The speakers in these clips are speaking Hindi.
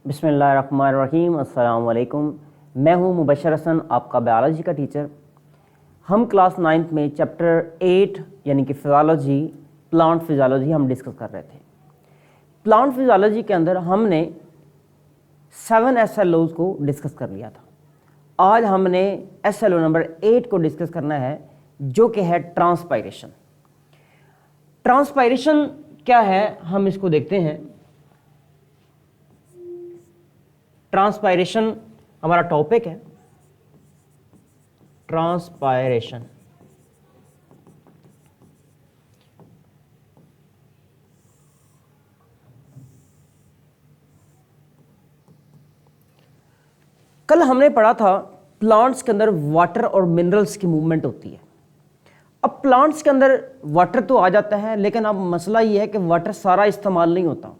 बिस्मिल्लाहिर्रहमानिर्रहीम। अस्सलाम वालेकुम। मैं हूं मुबशर हसन, आपका बायोलॉजी का टीचर। हम क्लास 9th में चैप्टर 8 यानी कि फिजियोलॉजी, प्लांट फिजियोलॉजी हम डिस्कस कर रहे थे। प्लांट फिजियोलॉजी के अंदर हमने 7 SLOs को डिस्कस कर लिया था। आज हमने SLO नंबर 8 को डिस्कस करना है, जो कि है ट्रांसपायरेशन। ट्रांसपायरेशन क्या है हम इसको देखते हैं। ट्रांसपायरेशन हमारा टॉपिक है। ट्रांसपायरेशन कल हमने पढ़ा था प्लांट्स के अंदर वाटर और मिनरल्स की मूवमेंट होती है। अब प्लांट्स के अंदर वाटर तो आ जाता है, लेकिन अब मसला ये है कि वाटर सारा इस्तेमाल नहीं होता।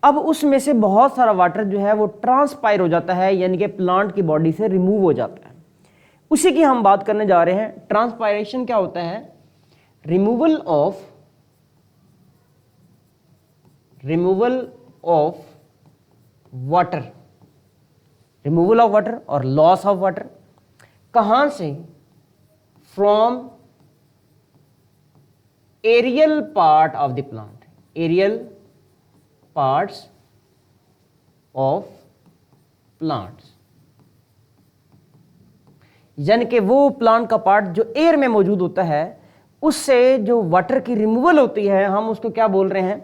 अब उसमें से बहुत सारा वाटर जो है वो ट्रांसपायर हो जाता है, यानी कि प्लांट की बॉडी से रिमूव हो जाता है। उसी की हम बात करने जा रहे हैं। ट्रांसपायरेशन क्या होता है? Removal of water, removal of water और लॉस ऑफ वाटर। कहां से? From aerial part of the plant, aerial parts of plants, यानी कि वो प्लांट का पार्ट जो एयर में मौजूद होता है, उससे जो वाटर की रिमूवल होती है, हम उसको क्या बोल रहे हैं?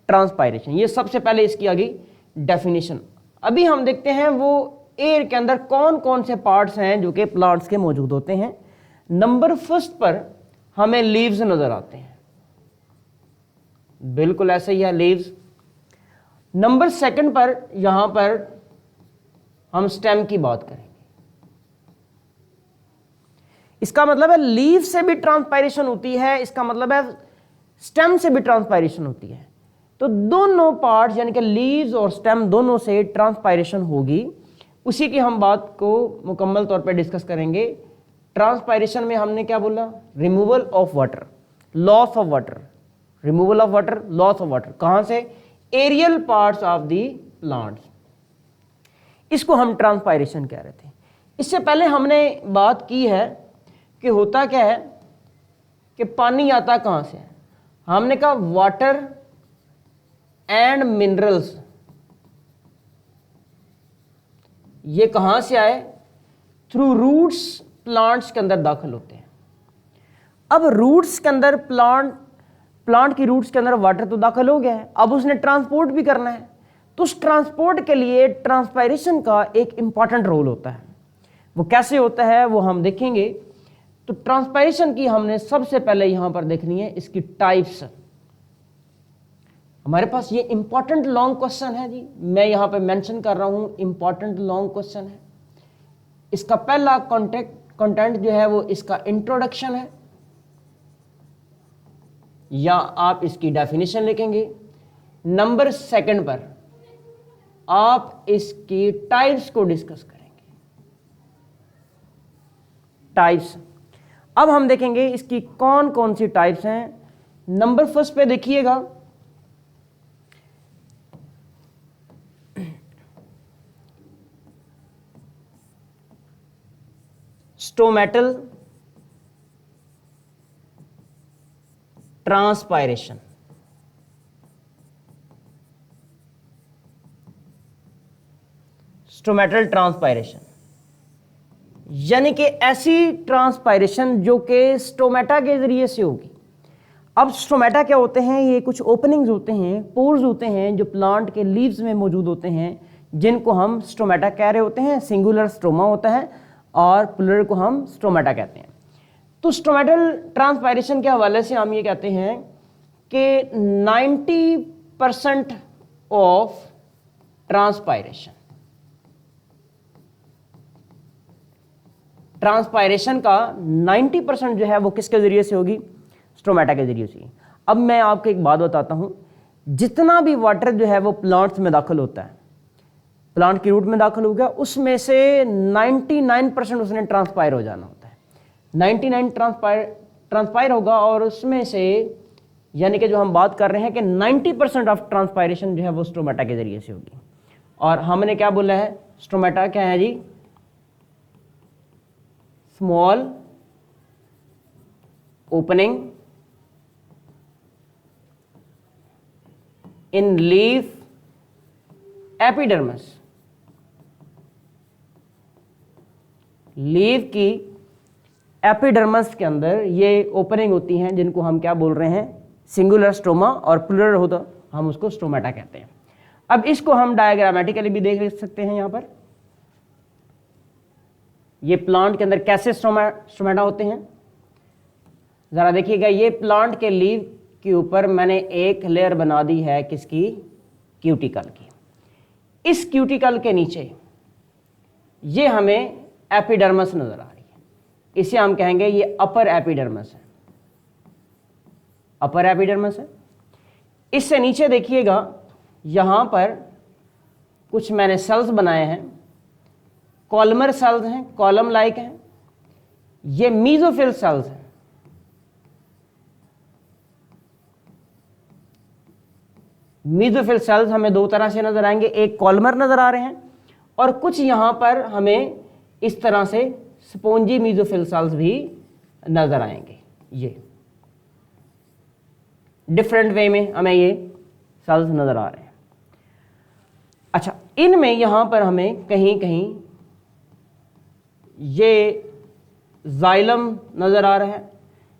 ट्रांसपायरेशन। ये सबसे पहले इसकी आ गई डेफिनेशन। अभी हम देखते हैं वो एयर के अंदर कौन कौन से पार्ट्स हैं जो कि प्लांट्स के मौजूद होते हैं। नंबर फर्स्ट पर हमें लीव्स नजर आते हैं, बिल्कुल ऐसे ही है लीव्स। नंबर सेकंड पर यहां पर हम स्टेम की बात करेंगे। इसका मतलब है लीव से भी ट्रांसपायरेशन होती है, इसका मतलब है स्टेम से भी ट्रांसपायरेशन होती है। तो दोनों पार्ट्स यानी कि लीव्स और स्टेम दोनों से ट्रांसपायरेशन होगी। उसी की हम बात को मुकम्मल तौर पे डिस्कस करेंगे। ट्रांसपायरेशन में हमने क्या बोला? Removal of water, loss of water, removal of water, loss of water. कहां से? Aerial parts of the plants. इसको हम ट्रांसपायरेशन कह रहे थे। इससे पहले हमने बात की है कि होता क्या है कि पानी आता कहां से है। हमने कहा वाटर एंड मिनरल्स, ये कहां से आए? थ्रू रूट्स प्लांट्स के अंदर दाखिल होते हैं। अब रूट्स के अंदर प्लांट की रूट्स के अंदर वाटर तो दाखिल हो गया है, अब उसने ट्रांसपोर्ट भी करना है। तो उस ट्रांसपोर्ट के लिए ट्रांसपायरेशन का एक इंपॉर्टेंट रोल होता है। वो कैसे होता है वो हम देखेंगे। तो ट्रांसपायरेशन की हमने सबसे पहले यहां पर देखनी है इसकी टाइप्स। हमारे पास ये इंपॉर्टेंट लॉन्ग क्वेश्चन है जी, मैं यहां पे मेंशन कर रहा हूं, इंपॉर्टेंट लॉन्ग क्वेश्चन है। इसका पहला कंटेंट जो है वो इसका इंट्रोडक्शन है, या आप इसकी डेफिनेशन लिखेंगे। नंबर सेकंड पर आप इसकी टाइप्स को डिस्कस करेंगे। टाइप्स, अब हम देखेंगे इसकी कौन कौन सी टाइप्स हैं। नंबर फर्स्ट पे देखिएगा, स्टोमेटल ट्रांसपायरेशन। स्टोमेटल ट्रांसपायरेशन यानी कि ऐसी ट्रांसपायरेशन जो कि स्टोमेटा के जरिए से होगी। अब स्टोमेटा क्या होते हैं? ये कुछ ओपनिंग्स होते हैं, पोर्स होते हैं जो प्लांट के लीव्स में मौजूद होते हैं, जिनको हम स्टोमेटा कह रहे होते हैं। सिंगुलर स्टोमा होता है और प्लूरल को हम स्टोमेटा कहते हैं। तो स्टोमेटल ट्रांसपायरेशन के हवाले से हम ये कहते हैं कि 90% ऑफ ट्रांसपायरेशन का 90% जो है वो किसके जरिए से होगी? स्टोमेटा के जरिए से। अब मैं आपको एक बात बताता हूं, जितना भी वाटर जो है वो प्लांट्स में दाखिल होता है, प्लांट की रूट में दाखिल हो गया, उसमें से 99% उसने ट्रांसपायर हो जाना होता है। 99 ट्रांसपायर होगा, और उसमें से यानी कि जो हम बात कर रहे हैं कि 90% ऑफ ट्रांसपायरेशन जो है वो स्टोमेटा के जरिए से होगी। और हमने क्या बोला है, स्टोमेटा क्या है जी, small opening in leaf epidermis. Leaf की एपिडर्मिस के अंदर ये ओपनिंग होती हैं जिनको हम क्या बोल रहे हैं, सिंगुलर स्टोमा, और प्लूरल हो तो हम उसको स्टोमेटा कहते हैं। अब इसको हम डायग्रामेटिकली भी देख सकते हैं। यहां पर ये प्लांट के अंदर कैसे स्टोमेटा होते हैं, जरा देखिएगा। ये प्लांट के लीफ के ऊपर मैंने एक लेयर बना दी है किसकी, क्यूटिकल की। इस क्यूटिकल के नीचे ये हमें एपिडर्मिस नजर आ रही है, इसे हम कहेंगे ये अपर एपिडर्मिस है, अपर एपिडर्मिस है। इससे नीचे देखिएगा यहां पर कुछ मैंने सेल्स बनाए हैं, कॉलमर सेल्स हैं, कॉलम लाइक हैं, ये मीजोफिल सेल्स हैं। मीजोफिल सेल्स हमें दो तरह से नजर आएंगे, एक कॉलमर नजर आ रहे हैं और कुछ यहां पर हमें इस तरह से स्पोंजी मीजोफिल सेल्स भी नजर आएंगे। ये डिफरेंट वे में हमें ये सेल्स नजर आ रहे हैं। अच्छा, इनमें यहां पर हमें कहीं कहीं ये जाइलम नजर आ रहा है,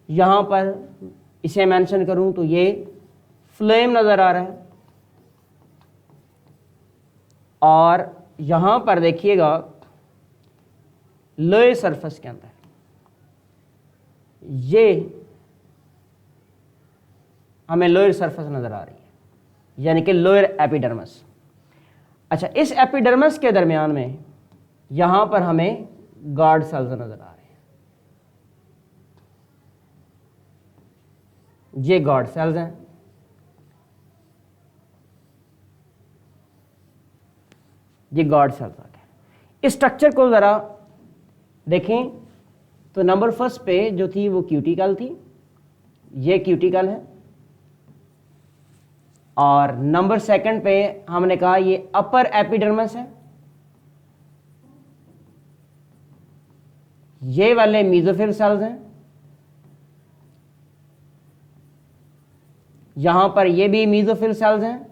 यहां पर इसे मेंशन करूं तो ये फ्लेम नजर आ रहा है, और यहां पर देखिएगा लोअर सरफेस के अंदर ये हमें लोअर सरफेस नजर आ रही है, यानी कि लोअर एपिडर्मिस। अच्छा, इस एपिडर्मिस के दरमियान में यहां पर हमें गार्ड सेल्स नजर आ रहे हैं, ये गार्ड सेल्स हैं। ये गार्ड सेल्स आ गए। इस स्ट्रक्चर को जरा देखें तो नंबर फर्स्ट पे जो थी वो क्यूटिकल थी, ये क्यूटिकल है, और नंबर सेकंड पे हमने कहा ये अपर एपिडर्मिस है, ये वाले मीजोफिल सेल्स हैं, यहां पर ये भी मीजोफिल सेल्स हैं।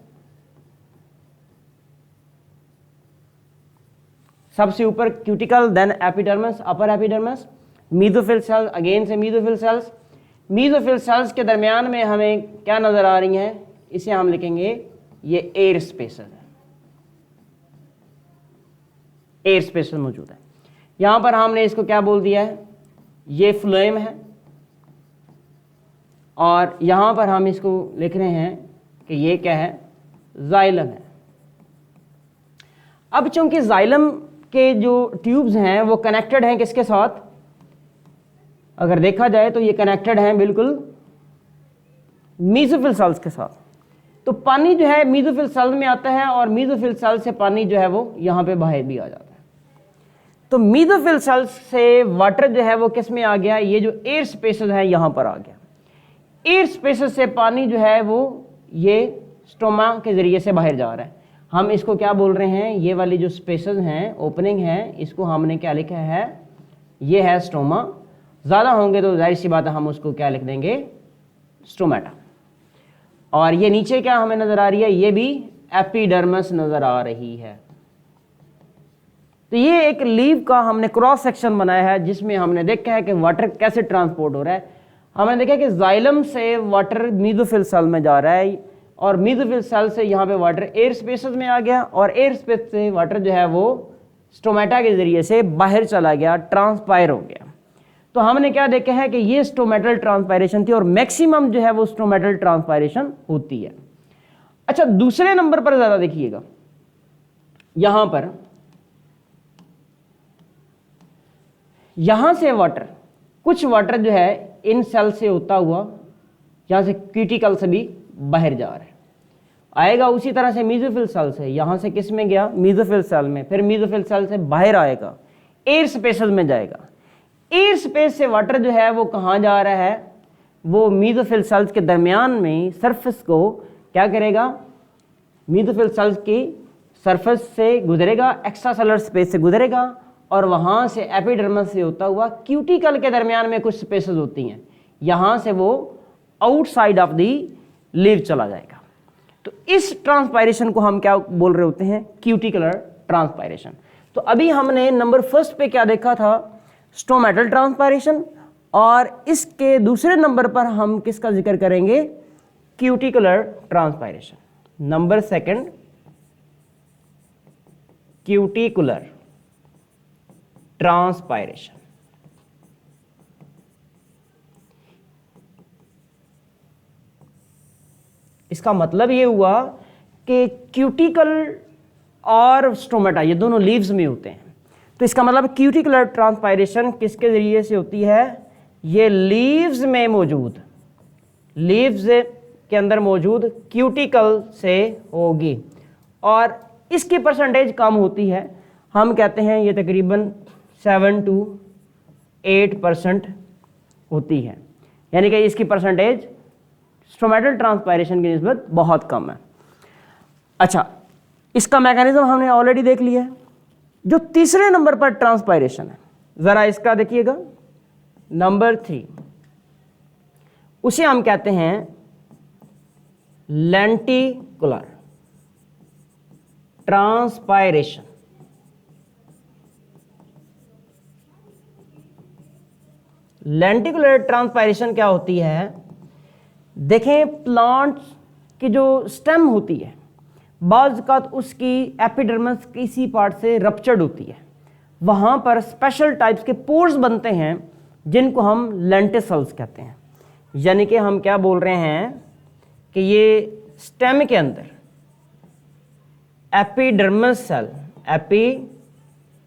सबसे ऊपर cuticle, then epidermis, upper epidermis, mesophyll cells, again से मीजोफिल सेल्स। मीजोफिल सेल्स के दरमियान में हमें क्या नजर आ रही हैं, इसे हम लिखेंगे ये एयर स्पेसेस है, एयर स्पेसेस मौजूद है। यहां पर हमने इसको क्या बोल दिया है, ये फ्लोएम है, और यहां पर हम इसको लिख रहे हैं कि ये क्या है, जाइलम है। अब चूंकि जाइलम के जो ट्यूब्स हैं वो कनेक्टेड हैं किसके साथ, अगर देखा जाए तो ये कनेक्टेड हैं बिल्कुल मीजोफिल सेल्स के साथ। तो पानी जो है मीजोफिल सेल में आता है, और मीजोफिल सेल से पानी जो है वो यहां पे बाहर भी आ जाता है। तो मीजोफिल सेल्स से वाटर जो है वो किस में आ गया, ये जो एयर स्पेसेस हैं यहां पर आ गया। एयर स्पेसेस से पानी जो है वो ये स्टोमा के जरिए से बाहर जा रहा है। हम इसको क्या बोल रहे हैं, ये वाली जो स्पेसेस हैं, ओपनिंग है, इसको हमने क्या लिखा है, ये है स्टोमा। ज़्यादा होंगे तो जाहिर सी बात है हम उसको क्या लिख देंगे, स्टोमेटा। और ये नीचे क्या हमें नज़र आ रही है, ये भी एपिडर्मिस नज़र आ रही है। तो ये एक लीफ का हमने क्रॉस सेक्शन बनाया है जिसमें हमने देखा है कि वाटर कैसे ट्रांसपोर्ट हो रहा है। हमने देखा कि जाइलम से वाटर मीजोफिल सेल में जा रहा है, और मीजोफिल सेल से यहाँ पे वाटर एयर स्पेसेस में आ गया, और एयर स्पेस से वाटर जो है वो स्टोमेटा के जरिए से बाहर चला गया, ट्रांसपायर हो गया। तो हमने क्या देखा है कि ये स्टोमेटल ट्रांसपायरेशन थी, और मैक्सिमम जो है वो स्टोमेटल ट्रांसपायरेशन होती है। अच्छा, दूसरे नंबर पर ज़्यादा देखिएगा, यहां पर यहां से वाटर, कुछ वाटर जो है इन सेल से होता हुआ यहां से क्यूटिकल से भी बाहर जा रहा है, आएगा उसी तरह से मीजोफिल सेल से, यहां से किस में गया, मीजोफिल सेल में, फिर मीजोफिल सेल से बाहर आएगा, एयर स्पेसेस में जाएगा। एयर स्पेस से वाटर जो है वो कहाँ जा रहा है, वो मीजोफिल सेल्स के दरमियान में सरफेस को क्या करेगा, मीजोफिल सेल्स की सरफेस से गुजरेगा, एक्स्ट्रा सेलुलर स्पेस से गुजरेगा और वहाँ से एपिडर्मिस से होता हुआ क्यूटिकल के दरमियान में कुछ स्पेसेस होती हैं, यहाँ से वो आउटसाइड ऑफ दी लीव चला जाएगा। तो इस ट्रांसपायरेशन को हम क्या बोल रहे होते हैं? Cuticular transpiration. तो अभी हमने नंबर फर्स्ट पे क्या देखा था? स्टोमेटल ट्रांसपायरेशन, और इसके दूसरे नंबर पर हम किसका जिक्र करेंगे? Cuticular transpiration. Number second cuticular transpiration. इसका मतलब ये हुआ कि क्यूटिकल और स्टोमेटा ये दोनों लीव्स में होते हैं, तो इसका मतलब क्यूटिकुलर ट्रांसपायरेशन किसके जरिए से होती है? ये लीव्स में मौजूद, लीव्स के अंदर मौजूद क्यूटिकल से होगी, और इसकी परसेंटेज कम होती है। हम कहते हैं ये तकरीबन 7 to 8% होती है, यानी कि इसकी परसेंटेज स्टोमेटल ट्रांसपायरेशन की निस्बत बहुत कम है। अच्छा, इसका मैकेनिज्म हमने ऑलरेडी देख लिया है। जो तीसरे नंबर पर ट्रांसपायरेशन है, जरा इसका देखिएगा, नंबर 3, उसे हम कहते हैं लेंटिकुलर ट्रांसपायरेशन। लेंटिकुलर ट्रांसपायरेशन क्या होती है? देखें, प्लांट की जो स्टेम होती है, बाज़ औक़ात उसकी एपिडर्मिस किसी पार्ट से रप्चर्ड होती है, वहाँ पर स्पेशल टाइप्स के पोर्स बनते हैं जिनको हम लेंटिसल्स कहते हैं। यानी कि हम क्या बोल रहे हैं कि ये स्टेम के अंदर एपिडर्मस सेल, एपिडर्मल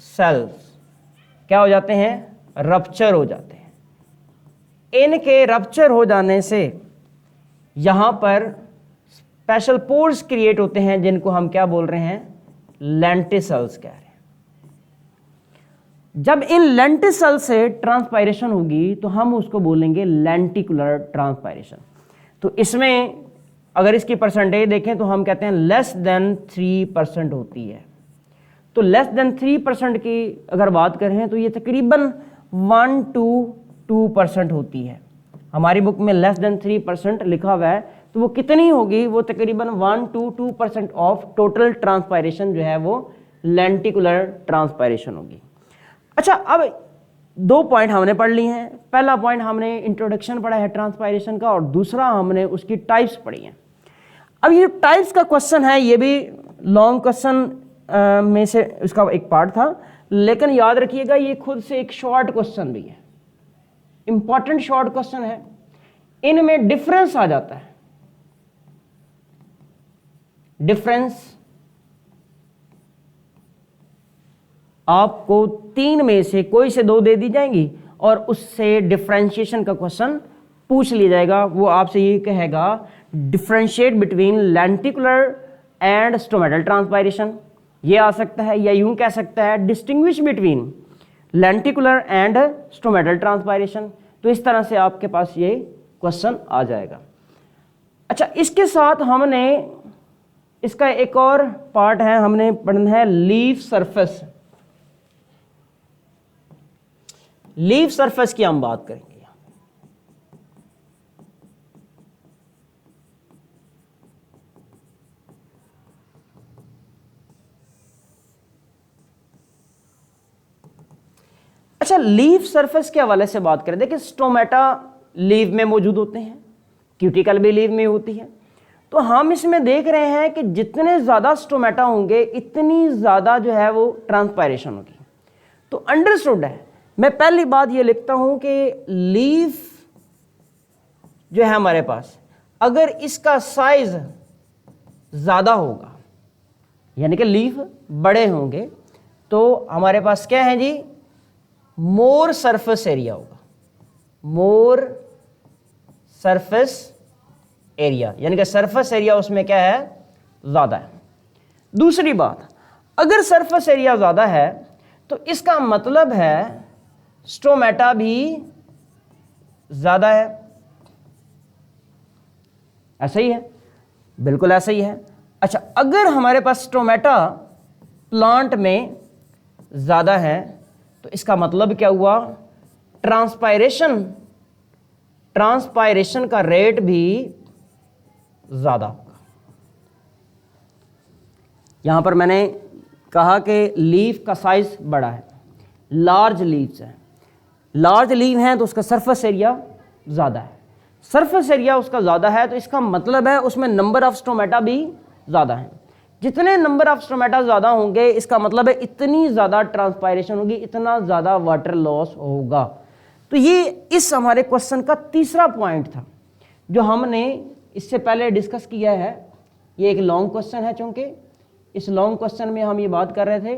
सेल्स क्या हो जाते हैं? रप्चर हो जाते हैं। इनके रप्चर हो जाने से यहाँ पर स्पेशल पोर्स क्रिएट होते हैं जिनको हम क्या बोल रहे हैं? लेंटिसल्स कह रहे हैं। जब इन लेंटिसल से ट्रांसपायरेशन होगी तो हम उसको बोलेंगे लेंटिकुलर ट्रांसपायरेशन। तो इसमें अगर इसकी परसेंटेज देखें तो हम कहते हैं लेस देन 3% होती है। तो लेस देन 3% की अगर बात करें तो ये तकरीबन 1 to 2% होती है। हमारी बुक में लेस देन 3% लिखा हुआ है, तो वो कितनी होगी? वो तकरीबन 1 to 2% ऑफ टोटल ट्रांसपायरेशन जो है वो लेंटिकुलर ट्रांसपायरेशन होगी। अच्छा, अब 2 पॉइंट हमने पढ़ लिए हैं। पहला पॉइंट हमने इंट्रोडक्शन पढ़ा है ट्रांसपायरेशन का, और दूसरा हमने उसकी टाइप्स पढ़ी हैं। अब ये टाइप्स का क्वेश्चन है, ये भी लॉन्ग क्वेश्चन में से उसका एक पार्ट था, लेकिन याद रखिएगा ये खुद से एक शॉर्ट क्वेश्चन भी है, इंपॉर्टेंट शॉर्ट क्वेश्चन है। इनमें डिफरेंस आ जाता है, डिफरेंस आपको 3 में से कोई से 2 दे दी जाएंगी और उससे डिफरेंशिएशन का क्वेश्चन पूछ लिया जाएगा। वो आपसे ये कहेगा differentiate between lenticular and stomatal transpiration, ये आ सकता है, या यूं कह सकता है distinguish between lenticular and stomatal transpiration. तो इस तरह से आपके पास ये क्वेश्चन आ जाएगा। अच्छा, इसके साथ हमने इसका एक और पार्ट है, हमने पढ़ना है लीफ सरफेस। लीफ सरफेस की हम बात करेंगे। अच्छा, लीफ सरफेस के हवाले से बात करें, देखिए स्टोमेटा लीफ में मौजूद होते हैं, क्यूटिकल भी लीफ में होती है। तो हम इसमें देख रहे हैं कि जितने ज़्यादा स्टोमेटा होंगे इतनी ज़्यादा जो है वो ट्रांसपायरेशन होगी। तो अंडरस्टूड है। मैं पहली बात ये लिखता हूं कि लीफ जो है हमारे पास, अगर इसका साइज ज़्यादा होगा, यानी कि लीफ बड़े होंगे, तो हमारे पास क्या है जी? मोर सरफेस एरिया होगा, मोर सरफेस एरिया, यानी कि सरफेस एरिया उसमें क्या है? ज़्यादा है। दूसरी बात, अगर सरफेस एरिया ज़्यादा है तो इसका मतलब है स्टोमेटा भी ज़्यादा है। ऐसा ही है, बिल्कुल ऐसा ही है। अच्छा, अगर हमारे पास स्टोमेटा प्लांट में ज़्यादा है तो इसका मतलब क्या हुआ, ट्रांसपायरेशन का रेट भी ज़्यादा होगा। यहां पर मैंने कहा कि लीफ का साइज बड़ा है, लार्ज लीव्स हैं, लार्ज लीव हैं तो उसका सरफेस एरिया ज़्यादा है, सरफेस एरिया उसका ज़्यादा है तो इसका मतलब है उसमें नंबर ऑफ स्टोमेटा भी ज़्यादा है। जितने नंबर ऑफ स्टोमेटा ज़्यादा होंगे इसका मतलब है इतनी ज़्यादा ट्रांसपायरेशन होगी, इतना ज़्यादा वाटर लॉस होगा। तो ये इस हमारे क्वेश्चन का तीसरा पॉइंट था जो हमने इससे पहले डिस्कस किया है। ये एक लॉन्ग क्वेश्चन है, चूंकि इस लॉन्ग क्वेश्चन में हम ये बात कर रहे थे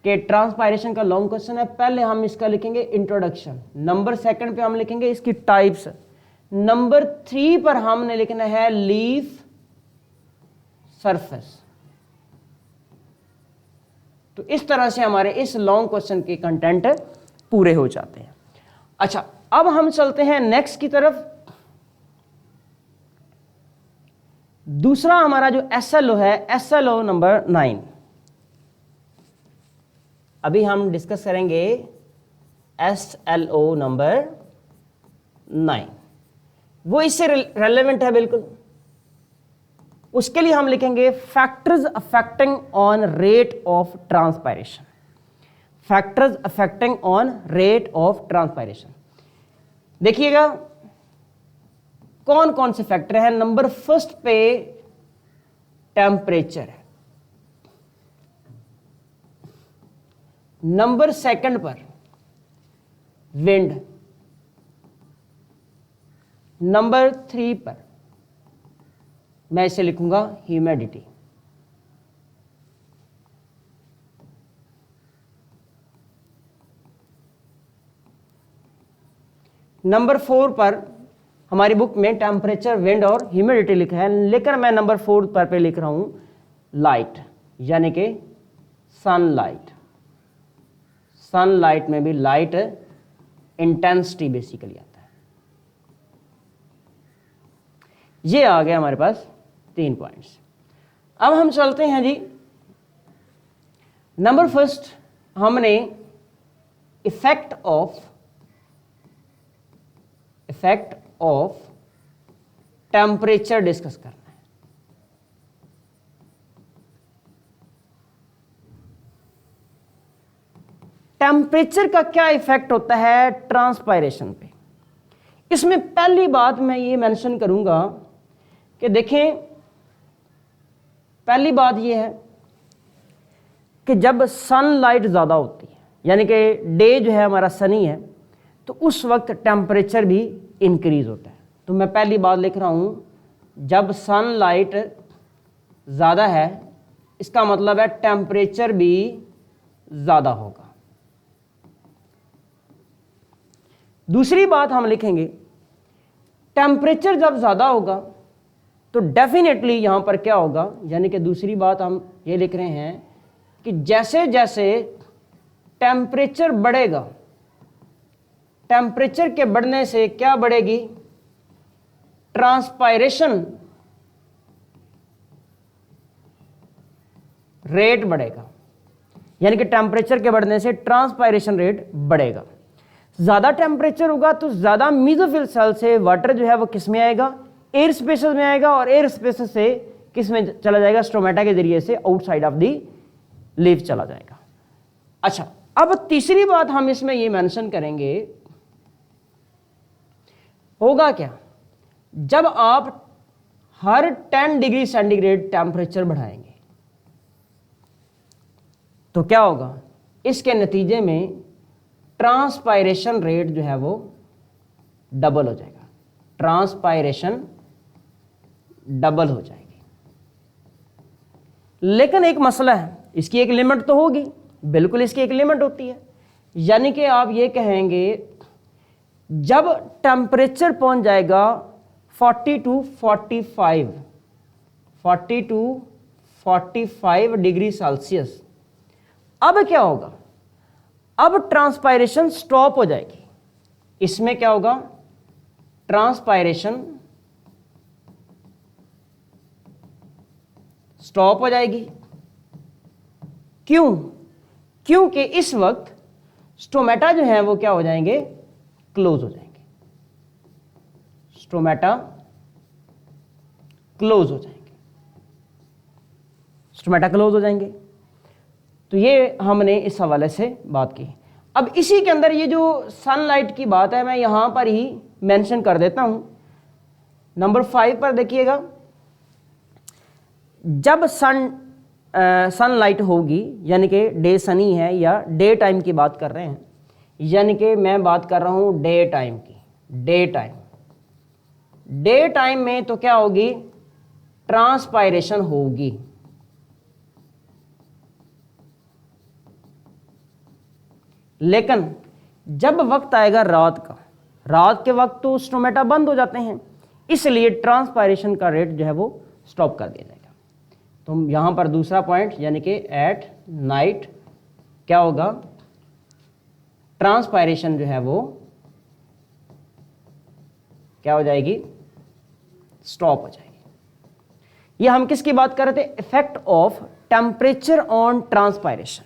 कि ट्रांसपायरेशन का लॉन्ग क्वेश्चन है। पहले हम इसका लिखेंगे इंट्रोडक्शन, नंबर सेकंड पे हम लिखेंगे इसकी टाइप्स, नंबर 3 पर हमने लिखना है लीफ सरफेस। तो इस तरह से हमारे इस लॉन्ग क्वेश्चन के कंटेंट पूरे हो जाते हैं। अच्छा, अब हम चलते हैं नेक्स्ट की तरफ। दूसरा हमारा जो SLO है, SLO नंबर 9। अभी हम डिस्कस करेंगे SLO नंबर 9, वो इससे रेलेवेंट है बिल्कुल। उसके लिए हम लिखेंगे factors affecting on rate of transpiration, factors affecting on rate of transpiration. देखिएगा कौन कौन से फैक्टर हैं। नंबर फर्स्ट पे टेम्परेचर है, नंबर सेकंड पर विंड, नंबर 3 पर मैं इसे लिखूंगा ह्यूमिडिटी, नंबर 4 पर हमारी बुक में टेम्परेचर, विंड और ह्यूमिडिटी लिखा है, लेकिन मैं नंबर 4 पर पे लिख रहा हूं लाइट, यानी कि सनलाइट। सनलाइट में भी लाइट इंटेंसिटी बेसिकली आता है। ये आ गया हमारे पास 3 पॉइंट्स। अब हम चलते हैं जी नंबर फर्स्ट, हमने इफेक्ट ऑफ टेम्परेचर डिस्कस करना है। टेम्परेचर का क्या इफेक्ट होता है ट्रांसपायरेशन पे। इसमें पहली बात मैं ये मेंशन करूंगा कि देखें, पहली बात ये है कि जब सनलाइट ज़्यादा होती है, यानी कि डे जो है हमारा सनी है, तो उस वक्त टेम्परेचर भी इंक्रीज होता है। तो मैं पहली बात लिख रहा हूं, जब सनलाइट ज़्यादा है इसका मतलब है टेम्परेचर भी ज़्यादा होगा। दूसरी बात हम लिखेंगे, टेम्परेचर जब ज़्यादा होगा तो डेफिनेटली यहां पर क्या होगा, यानी कि दूसरी बात हम ये लिख रहे हैं कि जैसे जैसे टेम्परेचर बढ़ेगा, टेम्परेचर के बढ़ने से क्या बढ़ेगी, ट्रांसपायरेशन रेट बढ़ेगा, यानी कि टेम्परेचर के बढ़ने से ट्रांसपायरेशन रेट बढ़ेगा। ज्यादा टेम्परेचर होगा तो ज्यादा मीजोफिल सेल से वाटर जो है वो किस में आएगा, एयर स्पेसेस में आएगा, और एयर स्पेसेस से किस में चला जाएगा, स्टोमेटा के जरिए से आउटसाइड ऑफ दी लीफ चला जाएगा। अच्छा, अब तीसरी बात हम इसमें ये मेंशन करेंगे, होगा क्या जब आप हर 10 डिग्री सेंटीग्रेड टेम्परेचर बढ़ाएंगे तो क्या होगा, इसके नतीजे में ट्रांसपायरेशन रेट जो है वो डबल हो जाएगा, ट्रांसपायरेशन डबल हो जाएगी। लेकिन एक मसला है, इसकी एक लिमिट तो होगी, बिल्कुल इसकी एक लिमिट होती है। यानी कि आप ये कहेंगे जब टेम्परेचर पहुंच जाएगा 40 टू 45 डिग्री सेल्सियस, अब क्या होगा, अब ट्रांसपायरेशन स्टॉप हो जाएगी। इसमें क्या होगा, ट्रांसपायरेशन स्टॉप हो जाएगी। क्यों? क्योंकि इस वक्त स्टोमेटा जो है वो क्या हो जाएंगे, क्लोज हो जाएंगे, स्टोमेटा क्लोज हो जाएंगे, स्टोमेटा क्लोज हो जाएंगे। तो ये हमने इस हवाले से बात की। अब इसी के अंदर ये जो सनलाइट की बात है मैं यहां पर ही मेंशन कर देता हूं। नंबर 5 पर देखिएगा, जब सनलाइट होगी, यानी कि डे सनी है या डे टाइम की बात कर रहे हैं, यानी कि मैं बात कर रहा हूं डे टाइम की। डे टाइम, डे टाइम में तो क्या होगी, ट्रांसपायरेशन होगी। लेकिन जब वक्त आएगा रात का, रात के वक्त तो स्टोमेटा बंद हो जाते हैं, इसलिए ट्रांसपायरेशन का रेट जो है वो स्टॉप कर दिया जाएगा। तो यहां पर दूसरा पॉइंट, यानी कि एट नाइट क्या होगा, ट्रांसपायरेशन जो है वो क्या हो जाएगी, स्टॉप हो जाएगी। ये हम किसकी बात कर रहे थे, effect of temperature on transpiration.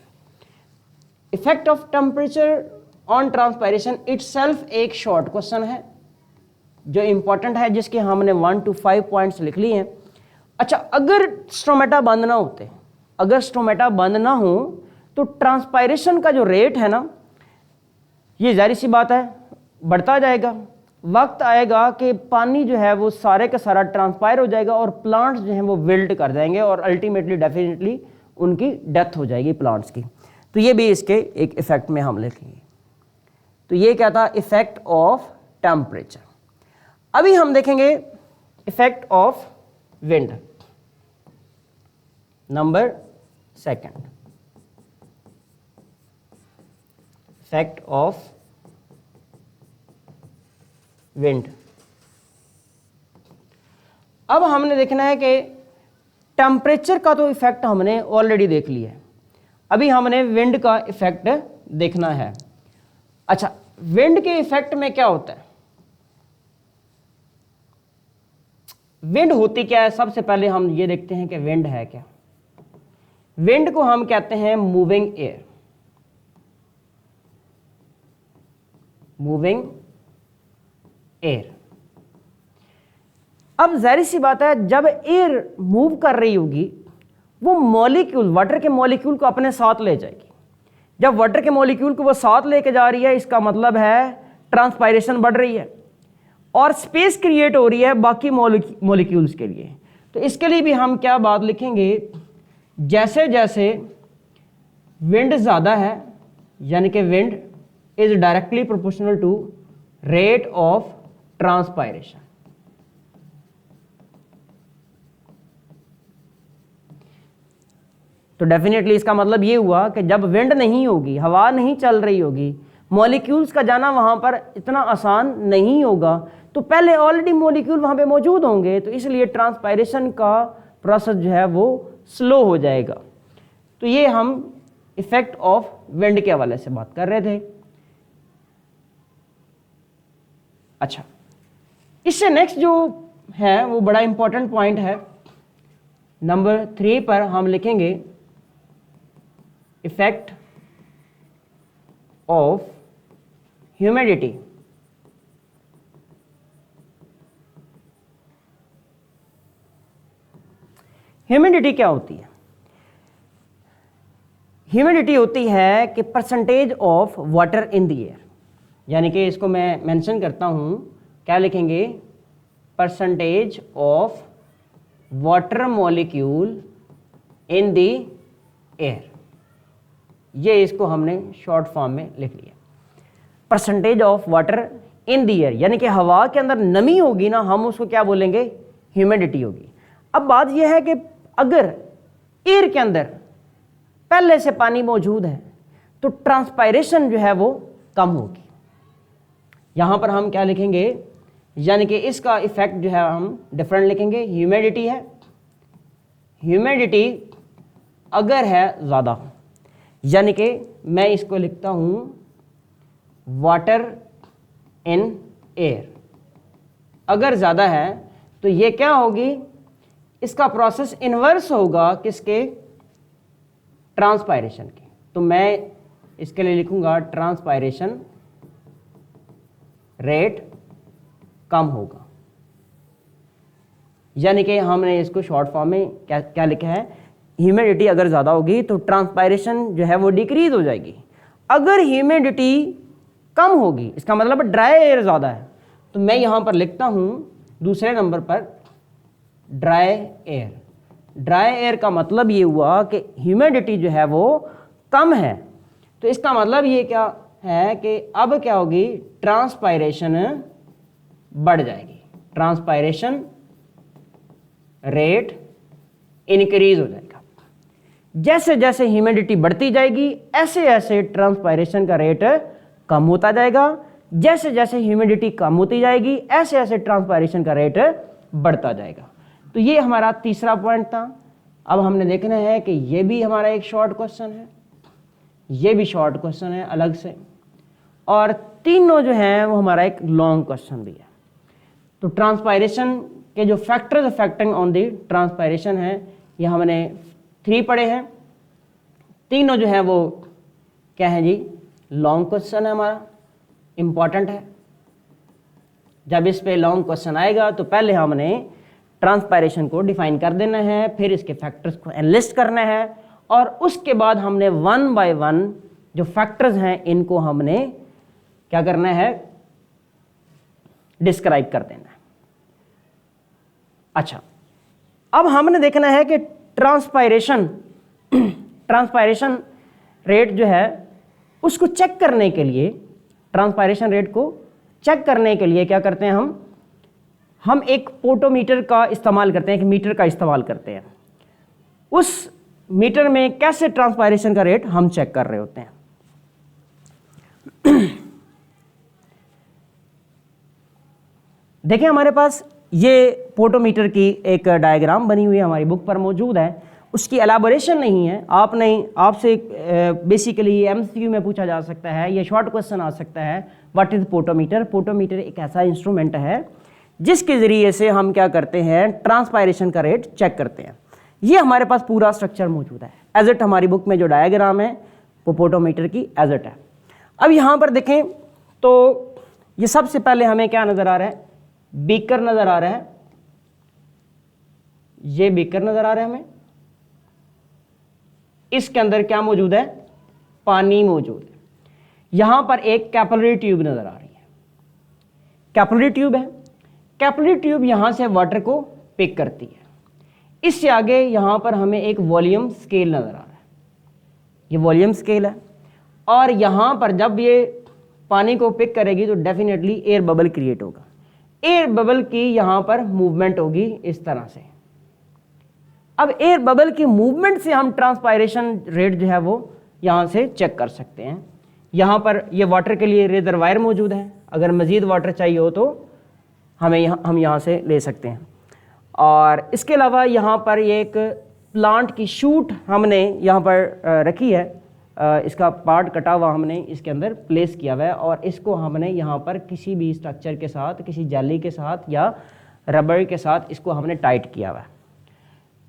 Effect of temperature on transpiration itself एक शॉर्ट क्वेश्चन है जो इंपॉर्टेंट है, जिसके हमने 1 to 5 पॉइंट्स लिख लिए हैं। अच्छा, अगर स्टोमेटा बंद ना होते, अगर स्टोमेटा बंद ना हो तो ट्रांसपायरेशन का जो रेट है ना, ये जाहिर सी बात है बढ़ता जाएगा। वक्त आएगा कि पानी जो है वो सारे का सारा ट्रांसपायर हो जाएगा और प्लांट्स जो हैं वो विल्ट कर जाएंगे और अल्टीमेटली डेफिनेटली उनकी डेथ हो जाएगी प्लांट्स की। तो ये भी इसके एक इफेक्ट में हम लिखेंगे। तो ये क्या था, इफेक्ट ऑफ टेम्परेचर। अभी हम देखेंगे effect of wind, number 2, effect of wind. अब हमने देखना है कि टेम्परेचर का तो इफेक्ट हमने ऑलरेडी देख लिया है, अभी हमने विंड का इफेक्ट देखना है। अच्छा, विंड के इफेक्ट में क्या होता है, विंड होती क्या है, सबसे पहले हम ये देखते हैं कि विंड है क्या। विंड को हम कहते हैं मूविंग एयर, मूविंग एयर। अब जाहिर सी बात है, जब एयर मूव कर रही होगी वो मॉलिक्यूल, वाटर के मॉलिक्यूल को अपने साथ ले जाएगी। जब वाटर के मॉलिक्यूल को वो साथ लेके जा रही है, इसका मतलब है ट्रांसपायरेशन बढ़ रही है और स्पेस क्रिएट हो रही है बाकी मॉलिक्यूल्स के लिए। तो इसके लिए भी हम क्या बात लिखेंगे, जैसे जैसे विंड ज़्यादा है, यानी कि wind is directly proportional to rate of transpiration. तो डेफिनेटली इसका मतलब ये हुआ कि जब विंड नहीं होगी, हवा नहीं चल रही होगी, मॉलिक्यूल्स का जाना वहां पर इतना आसान नहीं होगा, तो पहले ऑलरेडी मॉलिक्यूल वहां पे मौजूद होंगे, तो इसलिए ट्रांसपायरेशन का प्रोसेस जो है वो स्लो हो जाएगा। तो ये हम इफेक्ट ऑफ विंड के हवाले से बात कर रहे थे। अच्छा, इससे नेक्स्ट जो है वो बड़ा इंपॉर्टेंट पॉइंट है, नंबर 3 पर हम लिखेंगे इफेक्ट ऑफ ह्यूमिडिटी। ह्यूमिडिटी क्या होती है? ह्यूमिडिटी होती है कि percentage of water in the air, यानी कि इसको मैं मेंशन करता हूं, क्या लिखेंगे, percentage of water molecule in the air. ये इसको हमने शॉर्ट फॉर्म में लिख लिया, percentage of water in the air, यानी कि हवा के अंदर नमी होगी ना, हम उसको क्या बोलेंगे, ह्यूमिडिटी होगी। अब बात यह है कि अगर एयर के अंदर पहले से पानी मौजूद है तो ट्रांसपायरेशन जो है वो कम होगी। यहां पर हम क्या लिखेंगे, यानी कि इसका इफेक्ट जो है हम डिफरेंट लिखेंगे। ह्यूमिडिटी है, ह्यूमिडिटी अगर है ज़्यादा, यानी कि मैं इसको लिखता हूं वाटर इन एयर, अगर ज़्यादा है तो ये क्या होगी, इसका प्रोसेस इन्वर्स होगा किसके, ट्रांसपायरेशन के। तो मैं इसके लिए लिखूंगा ट्रांसपायरेशन रेट कम होगा, यानी कि हमने इसको शॉर्ट फॉर्म में क्या लिखा है, ह्यूमिडिटी अगर ज़्यादा होगी तो ट्रांसपायरेशन जो है वो डिक्रीज हो जाएगी। अगर ह्यूमिडिटी कम होगी, इसका मतलब ड्राई एयर ज़्यादा है, तो मैं यहाँ पर लिखता हूँ दूसरे नंबर पर ड्राई एयर। ड्राई एयर का मतलब ये हुआ कि ह्यूमिडिटी जो है वो कम है, तो इसका मतलब ये क्या है कि अब क्या होगी, ट्रांसपायरेशन बढ़ जाएगी, ट्रांसपायरेशन रेट इंक्रीज हो जाएगा। जैसे जैसे ह्यूमिडिटी बढ़ती जाएगी ऐसे ऐसे ट्रांसपायरेशन का रेट कम होता जाएगा, जैसे जैसे ह्यूमिडिटी कम होती जाएगी ऐसे ऐसे ट्रांसपायरेशन का रेट बढ़ता जाएगा। तो ये हमारा तीसरा पॉइंट था। अब हमने देखना है कि ये भी हमारा एक शॉर्ट क्वेश्चन है, ये भी शॉर्ट क्वेश्चन है अलग से, और तीनों जो हैं वो हमारा एक लॉन्ग क्वेश्चन भी है। तो ट्रांसपायरेशन के जो factors affecting on the transpiration है, ये हमने 3 पढ़े हैं। तीनों जो है वो क्या है जी, लॉन्ग क्वेश्चन है, हमारा इम्पॉर्टेंट है। जब इस पे लॉन्ग क्वेश्चन आएगा तो पहले हमने ट्रांसपायरेशन को डिफाइन कर देना है, फिर इसके फैक्टर्स को एनलिस्ट करना है, और उसके बाद हमने 1 बाय 1 जो फैक्टर्स हैं इनको हमने क्या करना है, डिस्क्राइब कर देना है। अच्छा, अब हमने देखना है कि ट्रांसपायरेशन रेट जो है उसको चेक करने के लिए, ट्रांसपायरेशन रेट को चेक करने के लिए क्या करते हैं, हम एक पोटोमीटर का इस्तेमाल करते हैं, एक मीटर का इस्तेमाल करते हैं। उस मीटर में कैसे ट्रांसपायरेशन का रेट हम चेक कर रहे होते हैं। देखिए हमारे पास ये पोटोमीटर की एक डायग्राम बनी हुई है, हमारी बुक पर मौजूद है। उसकी एलाबोरेशन नहीं है, आपसे बेसिकली एमसीक्यू में पूछा जा सकता है, ये शॉर्ट क्वेश्चन आ सकता है, व्हाट इज पोटोमीटर। पोटोमीटर एक ऐसा इंस्ट्रूमेंट है जिसके ज़रिए से हम क्या करते हैं, ट्रांसपायरेशन का रेट चेक करते हैं। ये हमारे पास पूरा स्ट्रक्चर मौजूद है, एज इट हमारी बुक में जो डायग्राम है वो पोटोमीटर की एज इट है। अब यहाँ पर देखें तो ये सबसे पहले हमें क्या नज़र आ रहा है, बीकर नज़र आ रहा है, ये बीकर नज़र आ रहा है हमें। इसके अंदर क्या मौजूद है, पानी मौजूद है। यहां पर एक कैपिलरी ट्यूब नज़र आ रही है, कैपिलरी ट्यूब है। कैपिलरी ट्यूब यहां से वाटर को पिक करती है। इससे आगे यहां पर हमें एक वॉल्यूम स्केल नज़र आ रहा है, ये वॉल्यूम स्केल है, और यहां पर जब ये पानी को पिक करेगी तो डेफिनेटली एयर बबल क्रिएट होगा। एयर बबल की यहां पर मूवमेंट होगी इस तरह से। अब एयर बबल की मूवमेंट से हम ट्रांसपायरेशन रेट जो है वो यहां से चेक कर सकते हैं। यहां पर ये वाटर के लिए रिजर्वायर मौजूद है, अगर मज़ीद वाटर चाहिए हो तो हम यहाँ से ले सकते हैं। और इसके अलावा यहाँ पर ये एक प्लांट की शूट हमने यहाँ पर रखी है, इसका पार्ट कटा हुआ हमने इसके अंदर प्लेस किया हुआ है, और इसको हमने यहाँ पर किसी भी स्ट्रक्चर के साथ, किसी जाली के साथ या रबर के साथ इसको हमने टाइट किया हुआ है।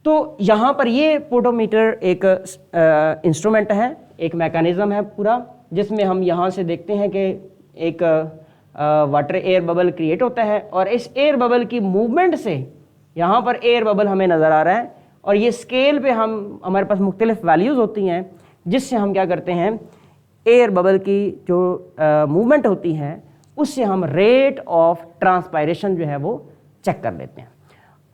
तो यहाँ पर ये पोटोमीटर एक इंस्ट्रूमेंट है, एक मैकेनिज़्म है पूरा, जिसमें हम यहाँ से देखते हैं कि एक वाटर एयर बबल क्रिएट होता है, और इस एयर बबल की मूवमेंट से यहाँ पर एयर बबल हमें नज़र आ रहा है, और ये स्केल पे हमारे पास मुख्तलिफ वैल्यूज़ होती हैं, जिससे हम क्या करते हैं, एयर बबल की जो मूवमेंट होती है उससे हम रेट ऑफ ट्रांसपायरेशन जो है वो चेक कर लेते हैं।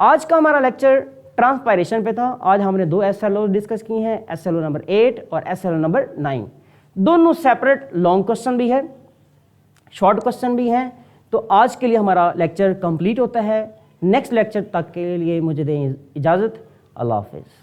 आज का हमारा लेक्चर ट्रांसपायरेशन पे था। आज हमने 2 SLO डिस्कस की हैं, SLO नंबर 8 और SLO नंबर 9। दोनों सेपरेट लॉन्ग क्वेश्चन भी है, शॉर्ट क्वेश्चन भी हैं। तो आज के लिए हमारा लेक्चर कंप्लीट होता है। नेक्स्ट लेक्चर तक के लिए मुझे दें इजाज़त। अल्लाह हाफ़िज़।